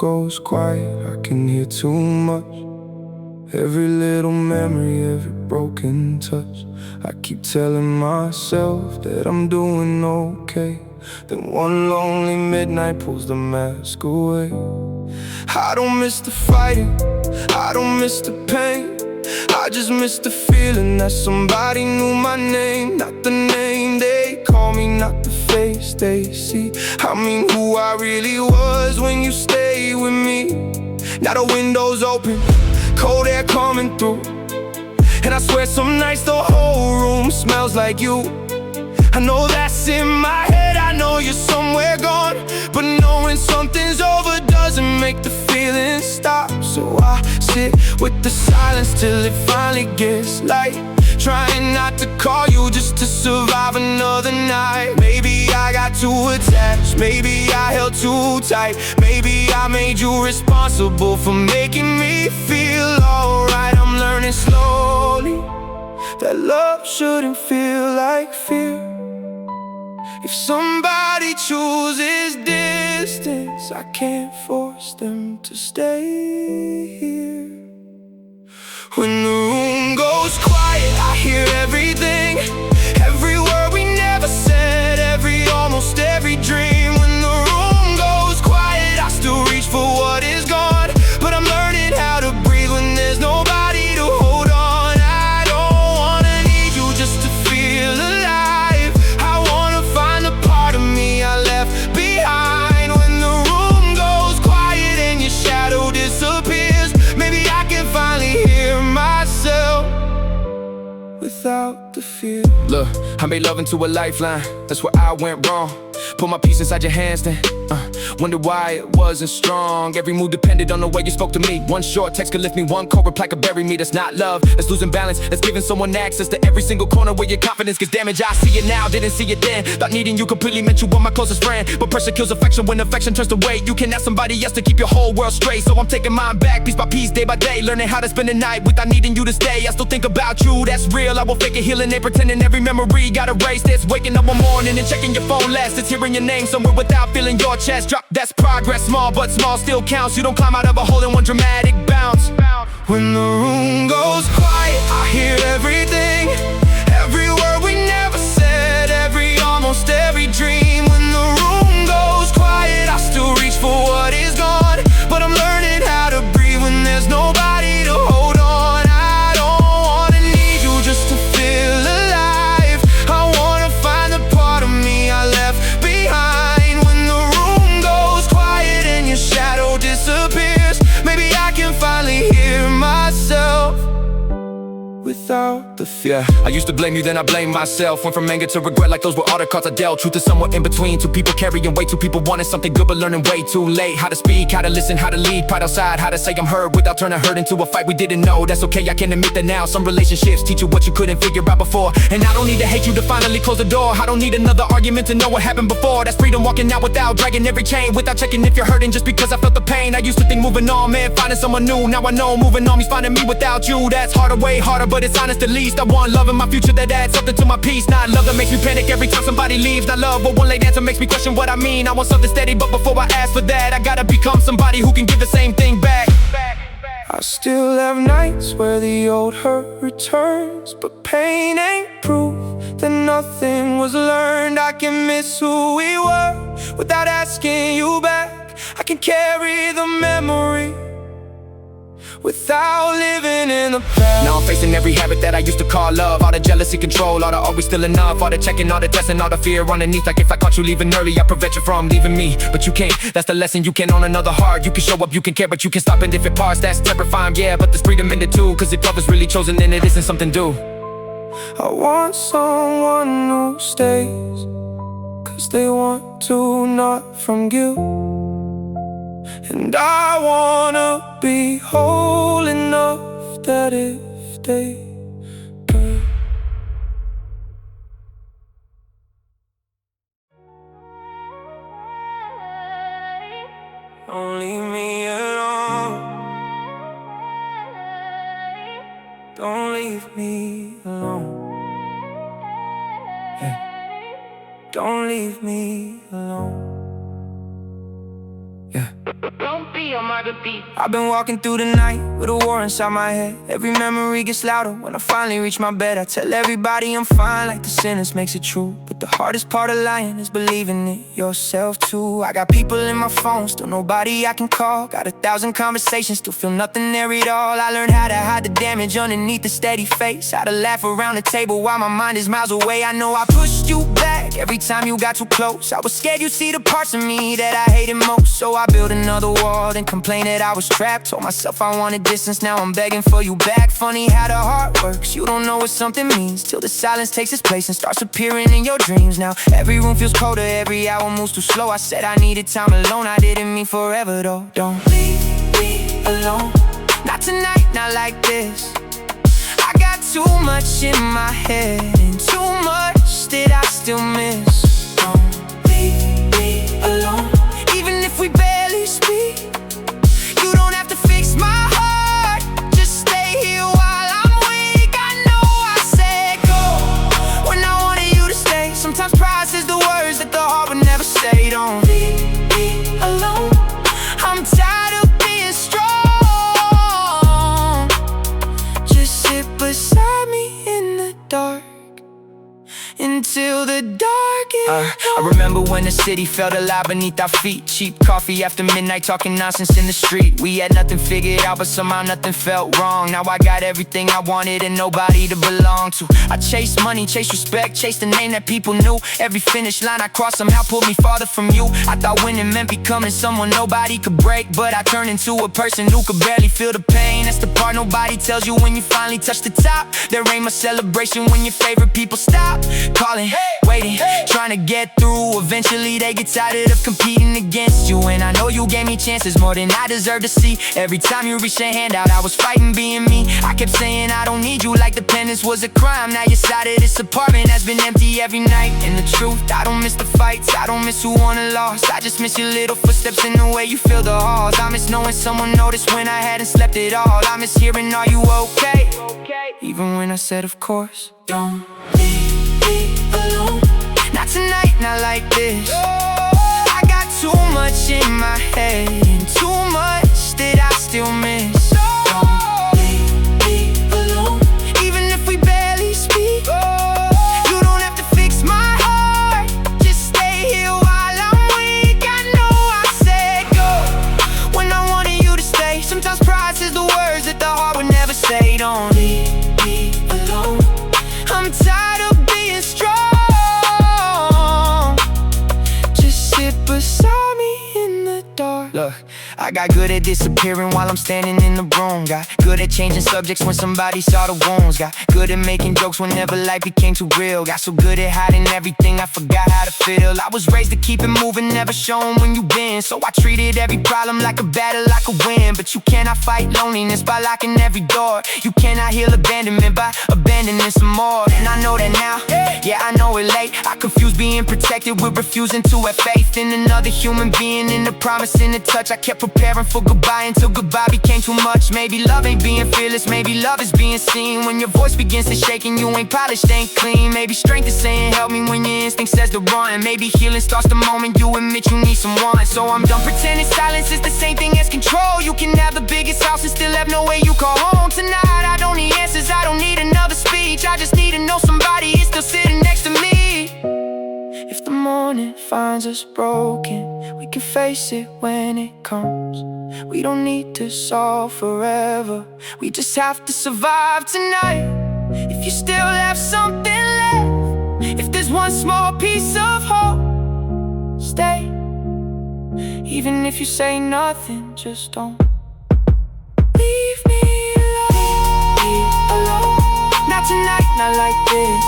goes quiet, I can hear too much. Every little memory, every broken touch. I keep telling myself that I'm doing okay. Then one lonely midnight pulls the mask away. I don't miss the fighting, I don't miss the pain. I just miss the feeling that somebody knew my name. Not the name they call me, not the face they see. I mean who I really was when you stay with me. Now the window's open, cold air coming through, and I swear some nights the whole room smells like you. I know that's in my head, I know you're somewhere gone, but knowing something's over doesn't make the feeling stop. So I sit with the silence till it finally gets light, trying not to call you just to survive another night. Maybe I got too attached, maybe I held too tight, maybe I made you responsible for making me feel alright. I'm learning slowly that love shouldn't feel like fear. If somebody chooses distance, I can't force them to stay here. When the room goes quiet, I hear everything, every word we never said, almost every dream. When the room goes quiet, I still reach for what is gone, but I'm learning how to breathe when there's nobody to hold on. I don't wanna need you just to feel alive. I wanna find the part of me I left behind. When the room goes quiet and your shadow disappears, maybe I can finally hear myself without the fear. Look, I made love into a lifeline, that's where I went wrong. Put my peace inside your hands then, wonder why it wasn't strong. Every move depended on the way you spoke to me. One short text could lift me, one cold reply could bury me. That's not love, that's losing balance, that's giving someone access to every single corner where your confidence gets damaged. I see it now, didn't see it then. Thought needing you completely meant you were my closest friend, but pressure kills affection when affection turns to weight. You can ask somebody else to keep your whole world straight, so I'm taking mine back piece by piece, day by day, learning how to spend the night without needing you to stay. I still think about you, that's real. I will fake it, healing and pretending every memory got erased. It's waking up one morning and checking your phone last. It's hearing your name somewhere without feeling your chest drop. That's progress, small but small still counts. You don't climb out of a hole in one dramatic bounce. When the room goes quiet, I hear everything, every word we never said, almost every dream. When the room goes quiet, I still reach for what is gone, but I'm learning how to breathe when there's nobody to hold on. I don't wanna need you just to feel alive. I wanna find the part of me I left behind. When the room goes quiet and your shadow disappears, maybe I can finally hear myself without the fear. Yeah, I used to blame you, then I blame myself. Went from anger to regret like those were all the cards I dealt. Truth is somewhere in between, two people carrying weight, two people wanting something good but learning way too late. How to speak, how to listen, how to lead, pride outside, how to say I'm heard without turning hurt into a fight we didn't know. That's okay, I can admit that now. Some relationships teach you what you couldn't figure out before, and I don't need to hate you to finally close the door. I don't need another argument to know what happened before. That's freedom, walking out without dragging every chain, without checking if you're hurting just because I felt the pain. I used to think moving on meant finding someone new. Now I know moving on means finding me without you. That's harder, way harder, but it's honest at least. I want love in my future that adds something to my peace, not love that makes me panic every time somebody leaves. Not love but one late answer makes me question what I mean. I want something steady, but before I ask for that, I gotta become somebody who can give the same thing back. I still have nights where the old hurt returns, but pain ain't proof that nothing was learned. I can miss who we were without asking you back. I can carry the memory without living in the past. Now I'm facing every habit that I used to call love. All the jealousy, control, all the always still enough, all the checking, all the testing, all the fear underneath. Like if I caught you leaving early, I prevent you from leaving me, but you can't. That's the lesson, you can own another heart. You can show up, you can care, but you can stop in different parts. That's terrifying, yeah, but there's freedom in it too. Cause if love is really chosen, then it isn't something due. I want someone who stays, cause they want to, not from guilt. And I wanna be whole enough that if they could. Don't leave me alone. Don't leave me alone. Yeah. Don't leave me alone. Yeah. Don't be on my beat. I've been walking through the night with a war inside my head. Every memory gets louder when I finally reach my bed. I tell everybody I'm fine like the sentence makes it true, but the hardest part of lying is believing it yourself too. I got people in my phone, still nobody I can call. Got 1,000 conversations, still feel nothing there at all. I learned how to hide the damage underneath the steady face, how to laugh around the table while my mind is miles away. I know I pushed you back every time you got too close. I was scared you'd see the parts of me that I hated most, so I built another wall, then complained that I was trapped. Told myself I wanted distance, now I'm begging for you back. Funny how the heart works, you don't know what something means till the silence takes its place and starts appearing in your dreams. Now every room feels colder, every hour moves too slow. I said I needed time alone, I didn't mean forever though. Don't leave me alone, not tonight, not like this. I got too much in my head and too much that I still miss. Don't leave me alone, even if we barely speak. You don't have to fix my heart, just stay here while I'm weak. I know I said go when I wanted you to stay. Sometimes pride says the words that the heart would never say. Don't leave me alone, I'm tired of being strong. Just sit beside me in the dark until the dark is I remember when the city felt alive beneath our feet. Cheap coffee after midnight, talking nonsense in the street. We had nothing figured out, but somehow nothing felt wrong. Now I got everything I wanted and nobody to belong to. I chased money, chased respect, chased the name that people knew. Every finish line I crossed somehow pulled me farther from you. I thought winning meant becoming someone nobody could break, but I turned into a person who could barely feel the pain. That's the part nobody tells you when you finally touch the top. There ain't much celebration when your favorite people stop calling, waiting, trying to get through. Eventually they get tired of competing against you. And I know you gave me chances more than I deserve to see. Every time you reached your hand out, I was fighting being me. I kept saying I don't need you like dependence was a crime. Now your side of this apartment has been empty every night. And the truth, I don't miss the fights, I don't miss who won or lost. I just miss your little footsteps in the way you fill the halls. I miss knowing someone noticed when I hadn't slept at all. I miss hearing, are you okay? Even when I said of course. Don't leave me alone, not tonight, not like this. I got too much in my head and too much that I still miss. Don't leave me alone, even if we barely speak. You don't have to fix my heart, just stay here while I'm weak. I know I said go when I wanted you to stay. Sometimes pride says the words that the heart would never say. Don't leave me alone, I'm tired of being strong. Just sit beside me in the dark. Look, I got good at disappearing while I'm standing in the room. Got good at changing subjects when somebody saw the wounds. Got good at making jokes whenever life became too real. Got so good at hiding everything, I forgot how to feel. I was raised to keep it moving, never showing when you been. So I treated every problem like a battle I could win. But you cannot fight loneliness by locking every door. You cannot heal abandonment by abandoning some more. And I know that now, yeah, I know it late. I confuse being protected with refusing to have faith in another human being, in the promise, in the touch. I kept preparing for goodbye until goodbye became too much. Maybe love ain't being fearless, maybe love is being seen. When your voice begins to shake and you ain't polished, ain't clean. Maybe strength is saying help me when your instinct says to run. Maybe healing starts the moment you admit you need someone. So I'm done pretending silence is the same thing as control. You can have the biggest house and still have no way you call home. Tonight I don't need answers, I don't need another speech. I just need to know somebody is still sitting next to me. If the morning finds us broken, we can face it when it comes. We don't need to solve forever, we just have to survive tonight. If you still have something left, if there's one small piece of hope, stay. Even if you say nothing, just don't leave me alone. Leave me alone, not tonight, not like this.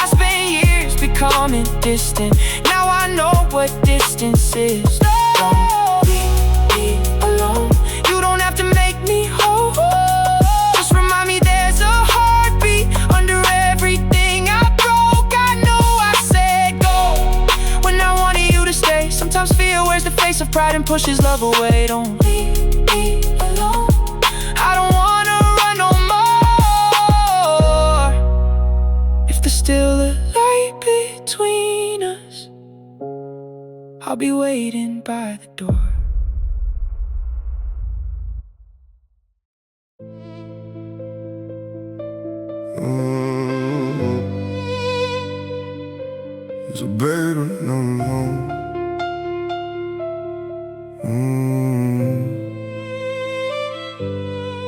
I spent years becoming distant, now I know what distance is. Don't leave me alone, you don't have to make me whole. Just remind me there's a heartbeat under everything I broke. I know I said go when I wanted you to stay. Sometimes fear wears the face of pride and pushes love away. Don't leave me alone, I don't wanna run no more. If there's still a light between us, I'll be waiting by the door.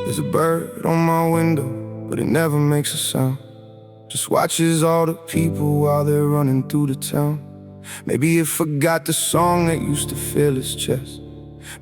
There's a bird on my window, but it never makes a sound. Just watches all the people while they're running through the town. Maybe it forgot the song that used to fill its chest.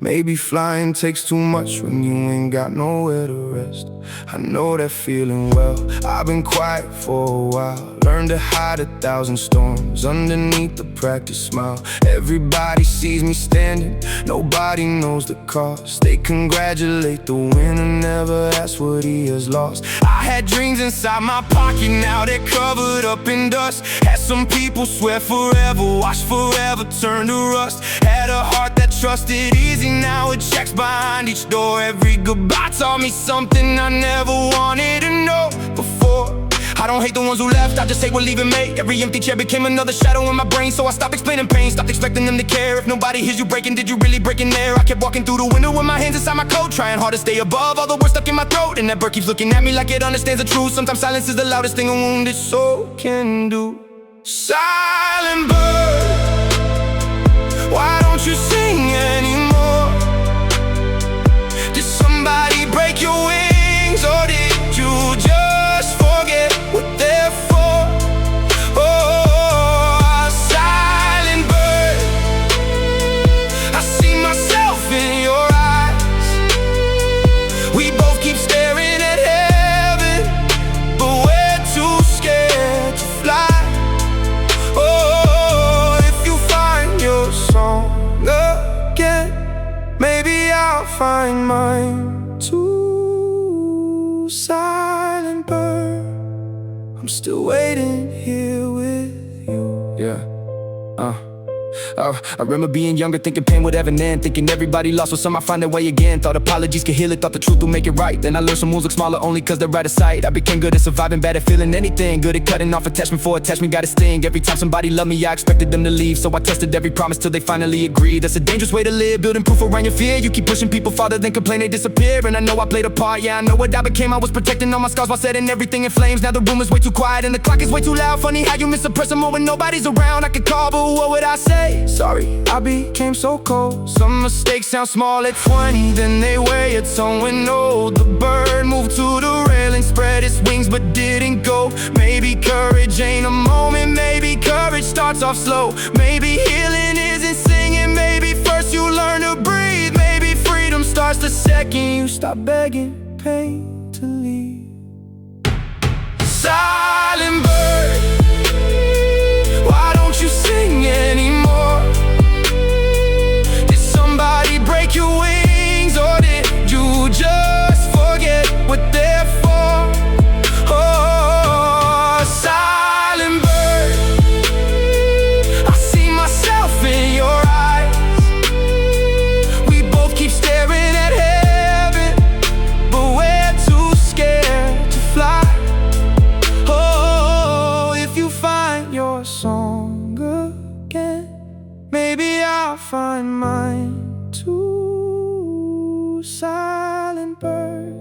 Maybe flying takes too much when you ain't got nowhere to rest. I know that feeling well. I've been quiet for a while, learned to hide 1,000 storms underneath the practice smile. Everybody sees me standing, nobody knows the cost. They congratulate the winner, never ask what he has lost. I had dreams inside my pocket, now they're covered up in dust. Had some people swear forever, watch forever turn to rust. Had a heart that trusted easy, now it checks behind each door. Every goodbye taught me something I never wanted to know before. I don't hate the ones who left, I just hate what leaving made. Every empty chair became another shadow in my brain. So I stopped explaining pain, stopped expecting them to care. If nobody hears you breaking, did you really break in there? I kept walking through the window with my hands inside my coat, trying hard to stay above all the words stuck in my throat. And that bird keeps looking at me like it understands the truth. Sometimes silence is the loudest thing a wounded soul can do. Silent bird, why don't you sing anymore? Did somebody break your wings, or did you just forget what they're for? Oh, silent bird, I see myself in your eyes. We both keep staring at heaven, but we're too scared to fly. Oh, if you find your song again, maybe I'll find mine too. Silent bird, I'm still waiting here with you. Yeah. I remember being younger, thinking pain would ever end, thinking everybody lost, but some might find their way again. Thought apologies could heal it, thought the truth would make it right. Then I learned some wounds look smaller only cause they're out of sight. I became good at surviving, bad at feeling anything, good at cutting off attachment for attachment got a sting. Every time somebody loved me, I expected them to leave, so I tested every promise till they finally agreed. That's a dangerous way to live, building proof around your fear. You keep pushing people farther than complain they disappear. And I know I played a part, yeah, I know what I became. I was protecting all my scars while setting everything in flames. Now the room is way too quiet and the clock is way too loud. Funny how you miss a person more when nobody's around. I could call, but what would I say? Sorry, I became so cold. Some mistakes sound small at 20, then they weigh a ton when old. The bird moved to the railing, spread its wings but didn't go. Maybe courage ain't a moment, maybe courage starts off slow. Maybe healing isn't singing, maybe first you learn to breathe. Maybe freedom starts the second you stop begging pain to leave. Silent bird, why don't you sing anymore? Did somebody break your wings, or did you just forget what they're for? Oh, silent bird, I see myself in your eyes. We both keep staring at heaven, but we're too scared to fly. Oh, if you find your song again, maybe I'll find mine too. Silent bird,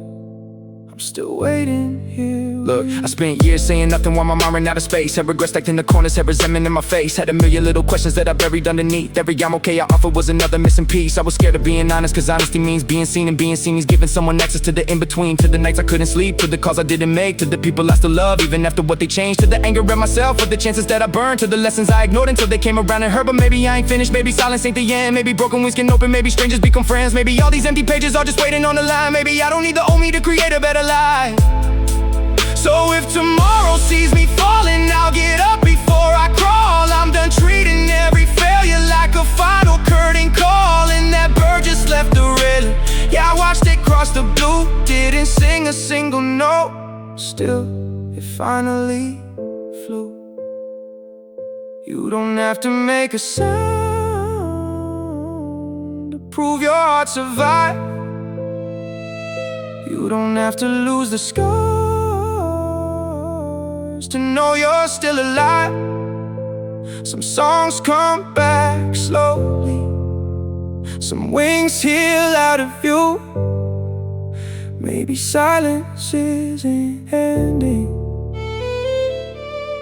I'm still waiting here. Look, I spent years saying nothing while my mind ran out of space. Had regrets stacked in the corners, had resentment in my face. Had a million little questions that I buried underneath. Every I'm okay I offered was another missing piece. I was scared of being honest, cause honesty means being seen, and being seen is giving someone access to the in-between. To the nights I couldn't sleep, to the calls I didn't make, to the people I still love even after what they changed, to the anger at myself, for the chances that I burned, to the lessons I ignored until they came around and hurt. But maybe I ain't finished, maybe silence ain't the end. Maybe broken wings can open, maybe strangers become friends. Maybe all these empty pages are just waiting on the line. Maybe I don't need the old me to create a better life. So if tomorrow sees me falling, I'll get up before I crawl. I'm done treating every failure like a final curtain call. And that bird just left the railing, yeah, I watched it cross the blue. Didn't sing a single note, still it finally flew. You don't have to make a sound to prove your heart survived. You don't have to lose the scars to know you're still alive. Some songs come back slowly, some wings heal out of you. Maybe silence isn't ending,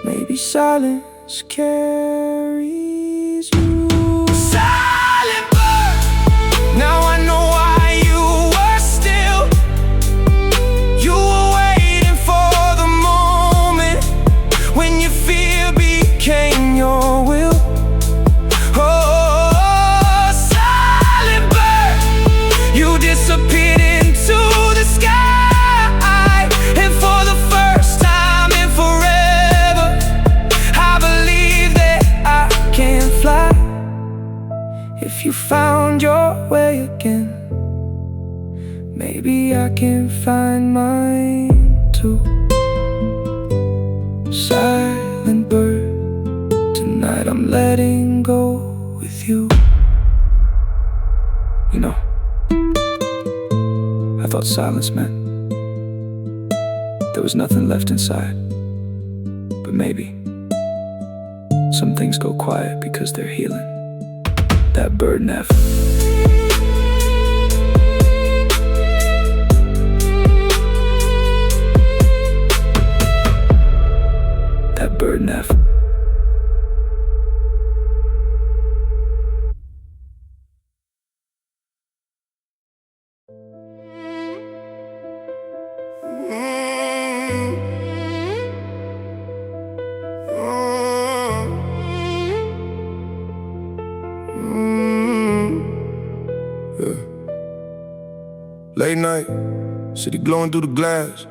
maybe silence carries you. Silent bird, now I know why you were still If you found your way again, maybe I can find mine too. Silent bird, tonight I'm letting go with you. You know, I thought silence meant there was nothing left inside. But maybe some things go quiet because they're healing. That bird nest. That bird nest. Late night, city glowing through the glass.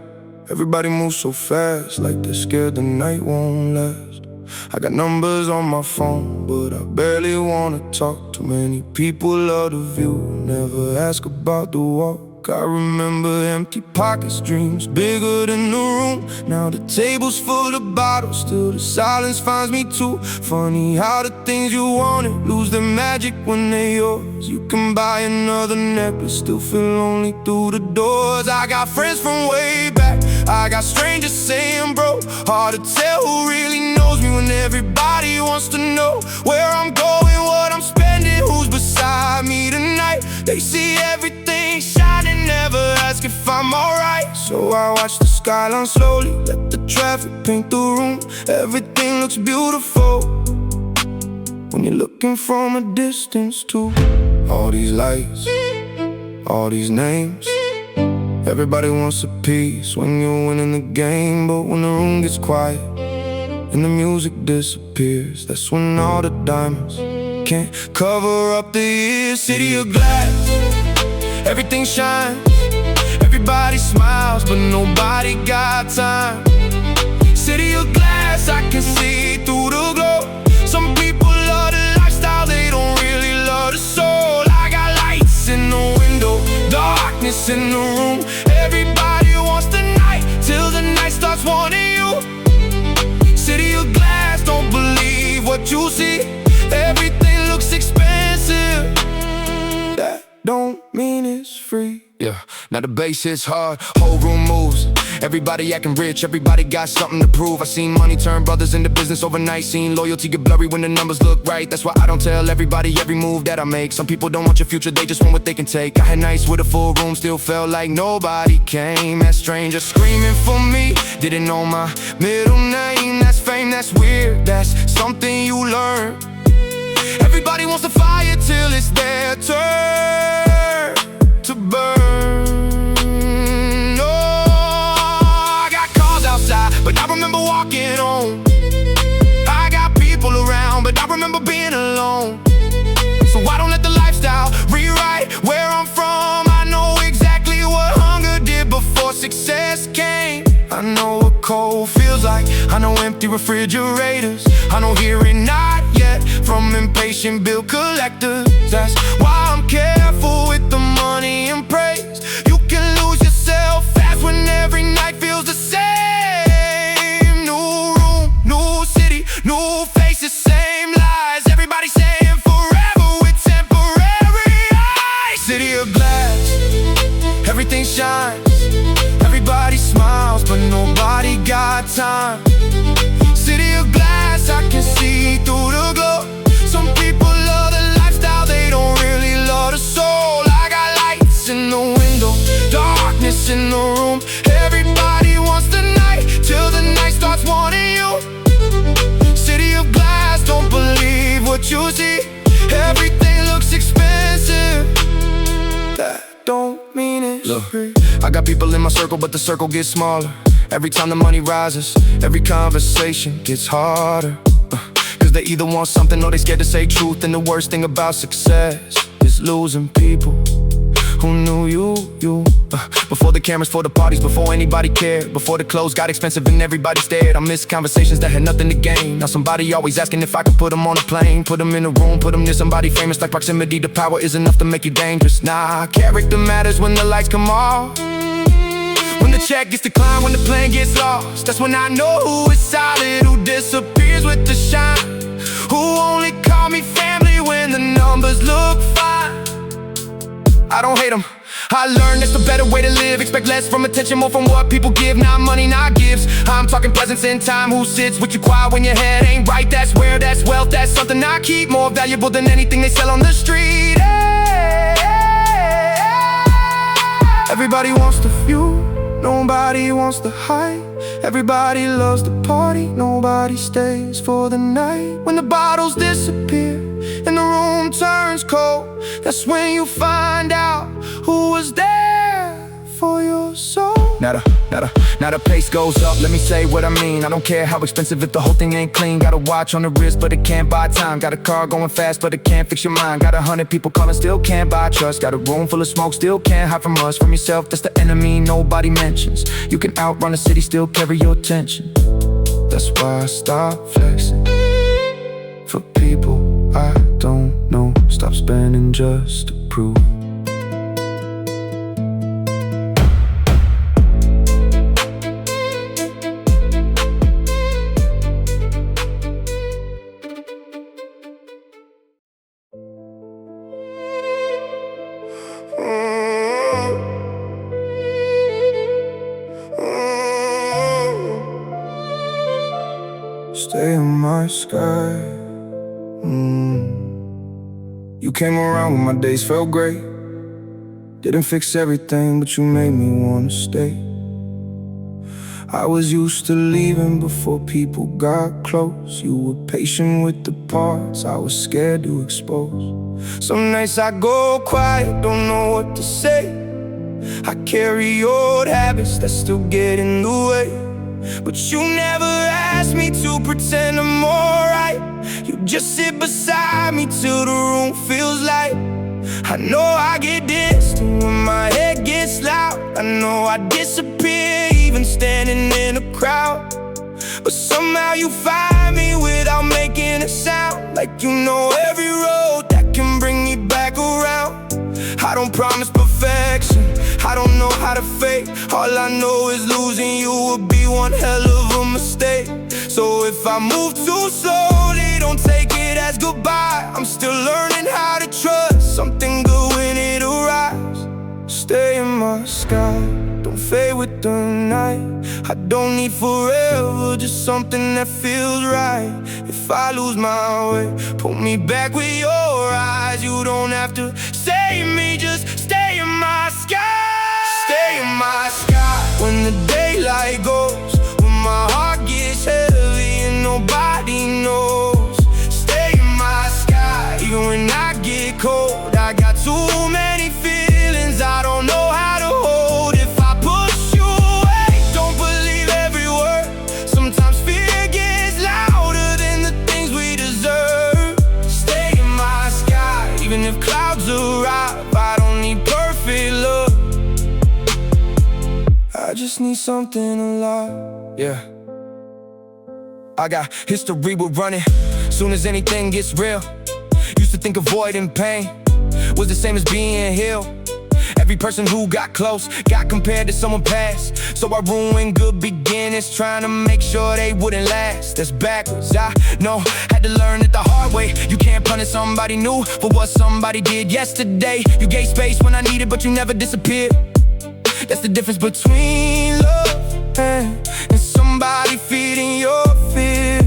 Everybody moves so fast, like they're scared the night won't last. I got numbers on my phone, but I barely wanna talk. Too many people love the view, never ask about the walk. I remember empty pockets, dreams bigger than the room. Now the table's full of bottles, still the silence finds me too. Funny how the things you wanted lose their magic when they're yours. You can buy another necklace, still feel lonely through the doors. I got friends from way back, I got strangers saying bro. Hard to tell who really knows me when everybody wants to know where I'm going, what I'm spending, who's beside me tonight. They see everything shining, never ask if I'm alright. So I watch the skyline slowly, let the traffic paint the room. Everything looks beautiful when you're looking from a distance too. All these lights, all these names, everybody wants a piece when you're winning the game. But when the room gets quiet and the music disappears, that's when all the diamonds can't cover up the years. City of glass, everything shines, everybody smiles, but nobody got time. City of glass, I can see through the glow. Some people love the lifestyle, they don't really love the soul. I got lights in the window, darkness in the room. Everybody wants the night, till the night starts wanting you. City of glass, don't believe what you see. Everything looks expensive, that don't mean it's free. Yeah, now the bass hits hard, whole room moves. Everybody acting rich, everybody got something to prove. I seen money turn brothers into business overnight. Seen loyalty get blurry when the numbers look right. That's why I don't tell everybody every move that I make. Some people don't want your future, they just want what they can take. I had nights with a full room, still felt like nobody came. That stranger screaming for me, didn't know my middle name. That's fame, that's weird, that's something you learn. Everybody wants the fire till it's their turn to burn. Oh, I got cars outside, but I remember walking home. I got people around, but I remember being alone. So I don't let the lifestyle rewrite where I'm from. I know exactly what hunger did before success came. I know what cold feels like, I know empty refrigerators. I know hearing not yet from impatient bill collectors. That's why I'm careful with the money and praise. You can lose yourself fast when every night feels the same. New room, new city, new faces, same lies. Everybody saying forever with temporary eyes. City of glass, everything shines, everybody smiles, but nobody got time. City of glass, I can see through the glow. Some people love the lifestyle, they don't really love the soul. I got lights in the window, darkness in the room. Everybody wants the night, till the night starts wanting you. City of glass, don't believe what you see. Everything looks expensive, that don't mean it's free. I got people in my circle, but the circle gets smaller. Every time the money rises, every conversation gets harder. Cause they either want something or they scared to say truth. And the worst thing about success is losing people who knew you? Before the cameras, for the parties, before anybody cared, before the clothes got expensive and everybody stared. I missed conversations that had nothing to gain. Now somebody always asking if I could put them on a plane, put them in a room, put them near somebody famous. Like proximity to power is enough to make you dangerous. Nah, character matters when the lights come off, when the check gets declined, when the plane gets lost. That's when I know who is solid, who disappears with the shine, who only call me family when the numbers look fine. I don't hate them, I learned it's the better way to live. Expect less from attention, more from what people give. Not money, not gifts. I'm talking presence in time. Who sits with you quiet when your head ain't right? That's where, that's wealth, that's something I keep. More valuable than anything they sell on the street. Hey, hey, hey. Everybody wants the view, nobody wants the hype. Everybody loves the party, nobody stays for the night. When the bottles disappear and the room turns cold, that's when you find out who was there for your soul. Now the pace goes up, let me say what I mean. I don't care how expensive if the whole thing ain't clean. Got a watch on the wrist, but it can't buy time. Got a car going fast, but it can't fix your mind. Got 100 people calling, still can't buy trust. Got a room full of smoke, still can't hide from us. From yourself, that's the enemy nobody mentions. You can outrun the city, still carry your attention. That's why I stop flexing for people I don't know. Stop spending just to prove. Stay in my sky. You came around when my days felt great. Didn't fix everything, but you made me wanna stay. I was used to leaving before people got close. You were patient with the parts I was scared to expose. Some nights I go quiet, don't know what to say. I carry old habits that still get in the way. But you never asked me to pretend I'm alright. You just sit beside me till the room feels light. I know I get distant when my head gets loud. I know I disappear even standing in a crowd. But somehow you find me without making a sound. Like you know every road that can bring me back around. I don't promise perfection, I don't know how to fake. All I know is losing you would be one hell of a mistake. So if I move too slowly, don't take it as goodbye. I'm still learning how to trust something good when it arrives. Stay in my sky, don't fade with the night. I don't need forever, just something that feels right. If I lose my way, pull me back with your eyes. You don't have to save me, just stay in my sky. Stay in my sky when the daylight goes, when my heart gets heavy and nobody knows. Stay in my sky even when I get cold. I got too many feelings I don't know how to hold. If I push you away, don't believe every word. Sometimes fear gets louder than the things we deserve. Stay in my sky even if clouds arrive. I don't need perfect love, I just need something alive. Yeah, I got history with running soon as anything gets real. Used to think avoiding pain was the same as being healed. Every person who got close got compared to someone past. So I ruined good beginnings trying to make sure they wouldn't last. That's backwards, I know, had to learn it the hard way. You can't punish somebody new for what somebody did yesterday. You gave space when I needed, but you never disappeared. That's the difference between love and somebody feeding your fear.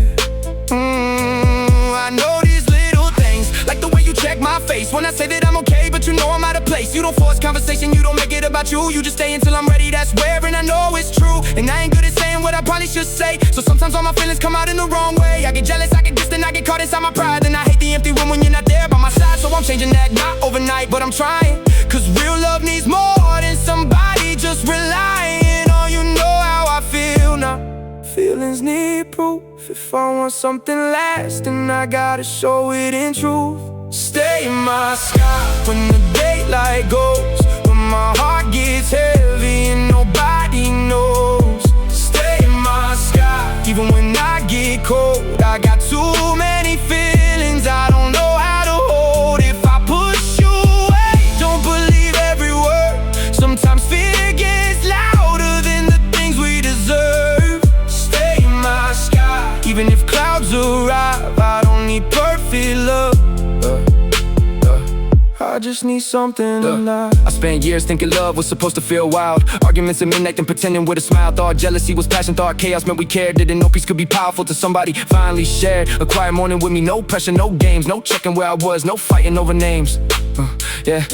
I know these little things, like the way you check my face when I say that I'm okay, but you know I'm out of place. You don't force conversation, you don't make it about you. You just stay until I'm ready, that's where, and I know it's true. And I ain't good at saying what I probably should say, so sometimes all my feelings come out in the wrong way. I get jealous, I get distant, I get caught inside my pride. And I hate the empty room when you're not there by my side. So I'm changing that, not overnight, but I'm trying. Cause real love needs more than somebody just relying on. You know how I feel now. Feelings need proof. If I want something lasting, I gotta show it in truth. Stay in my sky when the daylight goes, my heart gets heavy and nobody knows. Stay in my sky, even when I get cold. I got too many feelings I don't know how to hold. If I push you away, don't believe every word. Sometimes fear gets louder than the things we deserve. Stay in my sky, even if clouds arrive. I don't need perfect love. I just need something tonight. I spent years thinking love was supposed to feel wild. Arguments at midnight, then pretending with a smile. Thought jealousy was passion, thought chaos meant we cared. Didn't know peace could be powerful till somebody finally shared a quiet morning with me. No pressure, no games, no checking where I was, no fighting over names. Yeah.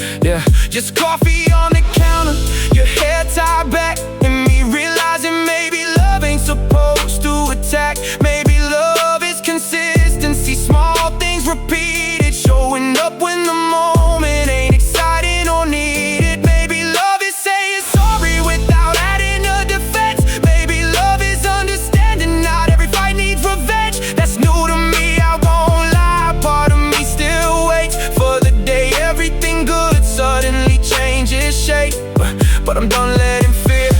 Just coffee on the counter, your hair tied back, and me realizing maybe love ain't supposed to attack. Maybe love is consistency, small things repeated, showing up when the moment ain't exciting or needed. Maybe love is saying sorry without adding a defense. Maybe love is understanding not every fight needs revenge. That's new to me, I won't lie. Part of me still waits for the day everything good suddenly changes shape. But I'm done letting fear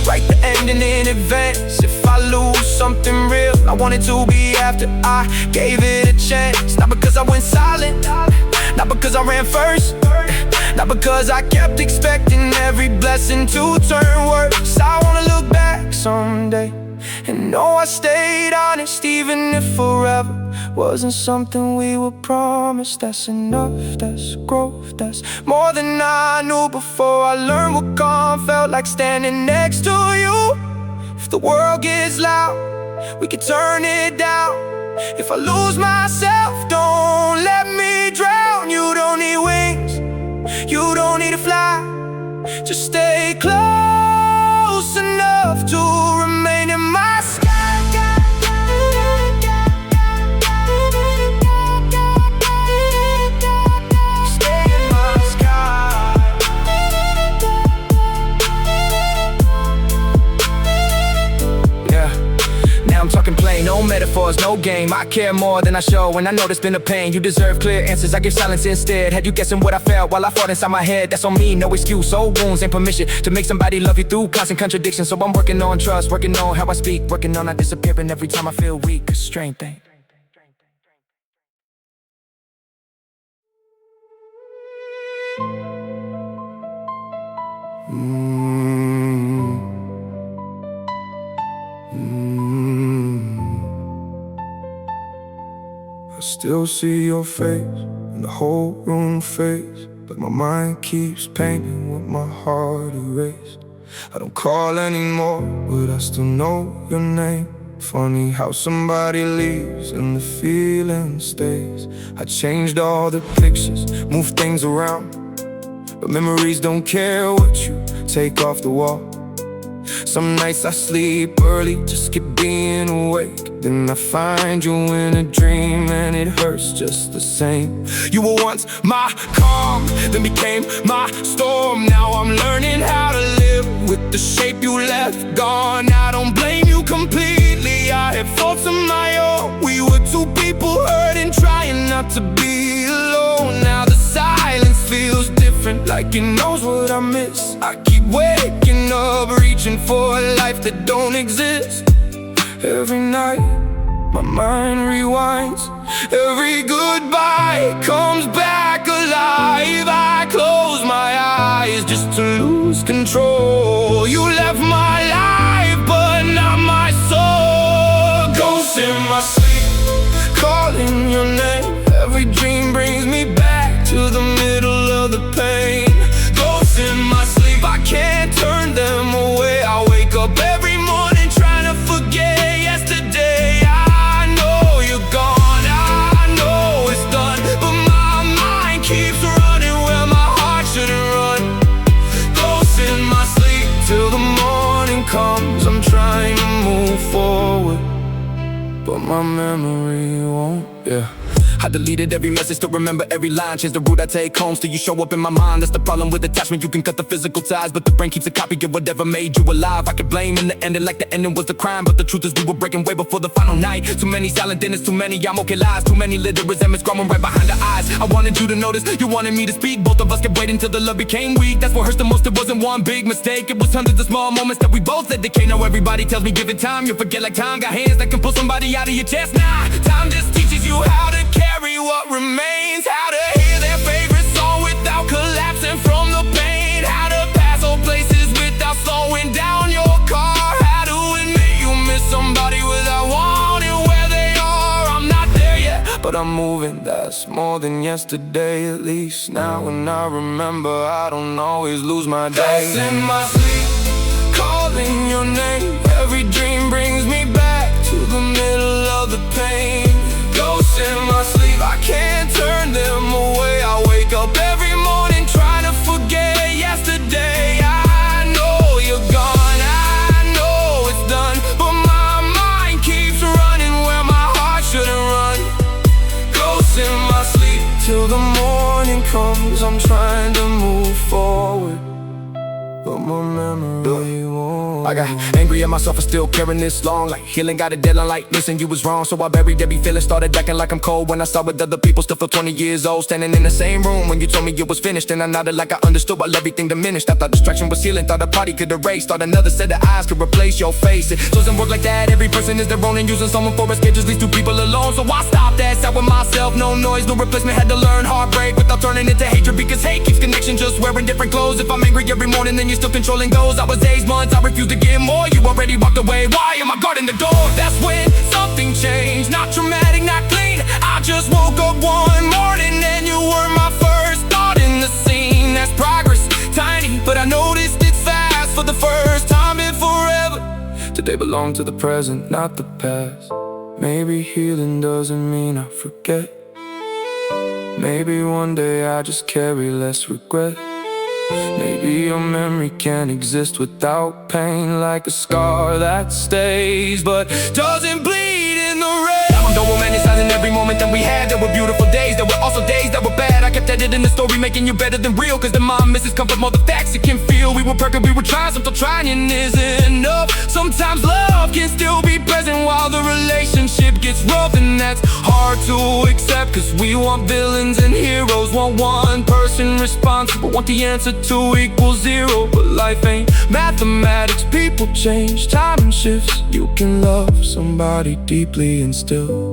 write the ending in advance. If I lose something real, I want it to be after I gave it a chance. Not because I went silent, not because I ran first, not because I kept expecting every blessing to turn worse. I wanna look back someday and know I stayed honest, even if forever wasn't something we were promised. That's enough, that's growth, that's more than I knew before. I learned what calm felt like, standing next to you. If the world gets loud, we can turn it down. If I lose myself, don't let me drown. You don't need wings, you don't need to fly. Just stay close enough to remain in my sky. Stay in my sky. Yeah, now I'm talking plain, no metaphors, no game. I care more than I show, and I know there's been a pain. You deserve clear answers, I give silence instead. Had you guessing what I felt while I fought inside my head. That's on me, no excuse, old wounds ain't permission to make somebody love you through constant contradiction. So I'm working on trust, working on how I speak, working on not disappearing every time I feel weak. A strange thing. I still see your face, and the whole room fades, but my mind keeps painting what my heart erased. I don't call anymore, but I still know your name. Funny how somebody leaves and the feeling stays. I changed all the pictures, moved things around, but memories don't care what you take off the wall. Some nights I sleep early, just keep being awake. Then I find you in a dream and it hurts just the same. You were once my calm, then became my storm. Now I'm learning how to live with the shape you left gone. I don't blame you completely, I had faults of my own. We were two people hurting, trying not to be alone. Now the silence feels different, like it knows what I miss. I keep waking up, reaching for a life that don't exist. Every night, my mind rewinds. Every goodbye comes back alive. I close my eyes just to lose control. You left my life, but not my soul. Ghosts in my sleep, calling your name. Every dream brings me back to the middle of the pain. Ghosts in my sleep, I can't turn them away. I wake up every morning trying to forget yesterday. I know you're gone, I know it's done, but my mind keeps running where my heart shouldn't run. Ghosts in my sleep till the morning comes. I'm trying to move forward, but my memory won't, yeah. I deleted every message, still remember every line. Changed the route I take home, still you show up in my mind. That's the problem with attachment, you can cut the physical ties, but the brain keeps a copy of whatever made you alive. I could blame in the ending like the ending was the crime, but the truth is we were breaking way before the final night. Too many silent dinners, too many I'm okay lies, too many little resentments growing right behind the eyes. I wanted you to notice, you wanted me to speak. Both of us kept waiting till the love became weak. That's what hurts the most, it wasn't one big mistake. It was hundreds of small moments that we both let decay. Now everybody tells me give it time, you'll forget like time got hands that can pull somebody out of your chest. Nah, time just teaches you how to carry what remains, how to hear their favorite song without collapsing from the pain, how to pass old places without slowing down your car, how to admit you miss somebody without wanting where they are. I'm not there yet, but I'm moving. That's more than yesterday, at least now when I remember I don't always lose my days. In my sleep, calling your name, every dream brings me back to the middle of the pain. Ghosts in my sleep, I can't turn them away. I wake up every morning trying to forget yesterday. I know you're gone, I know it's done, but my mind keeps running where my heart shouldn't run. Ghosts in my sleep, till the morning comes. I'm trying to move forward, but my memory won't. I got angry at myself for still caring this long. Like healing got a deadline, like listen, you was wrong. So I buried every feeling, started acting like I'm cold. When I saw with other people, still feel 20 years old. Standing in the same room when you told me it was finished, and I nodded like I understood while everything diminished. I thought distraction was healing, thought a party could erase, thought another set of eyes could replace your face. It doesn't work like that, every person is their own, and using someone for escape just leaves two people alone. So I stopped that, sat with myself, no noise, no replacement. Had to learn heartbreak without turning into hatred, because hate keeps connection, just wearing different clothes. If I'm angry every morning, then you're still controlling those. I was days, months, I refused to get more. You already walked away, why am I guarding the door? That's when something changed, not dramatic, not clean. I just woke up one morning and you were my first thought in the scene. That's progress, tiny, but I noticed it fast. For the first time in forever, today belonged to the present, not the past. Maybe healing doesn't mean I forget. Maybe one day I just carry less regret. Maybe your memory can't exist without pain, like a scar that stays but doesn't bleed in the rain. I'm done romanticizing every moment that we had. There were beautiful days, there were also days that were bad. I kept editing the story, making you better than real, cause the mind misses comfort more the facts it can feel. We were perfect, we were trying, so trying isn't enough. Sometimes love can still be present while the relationship gets rough, and that's hard to accept, cause we want villains and heroes, want one person responsible, want the answer 2 equals 0. But life ain't mathematics, people change, time shifts. You can love somebody deeply and still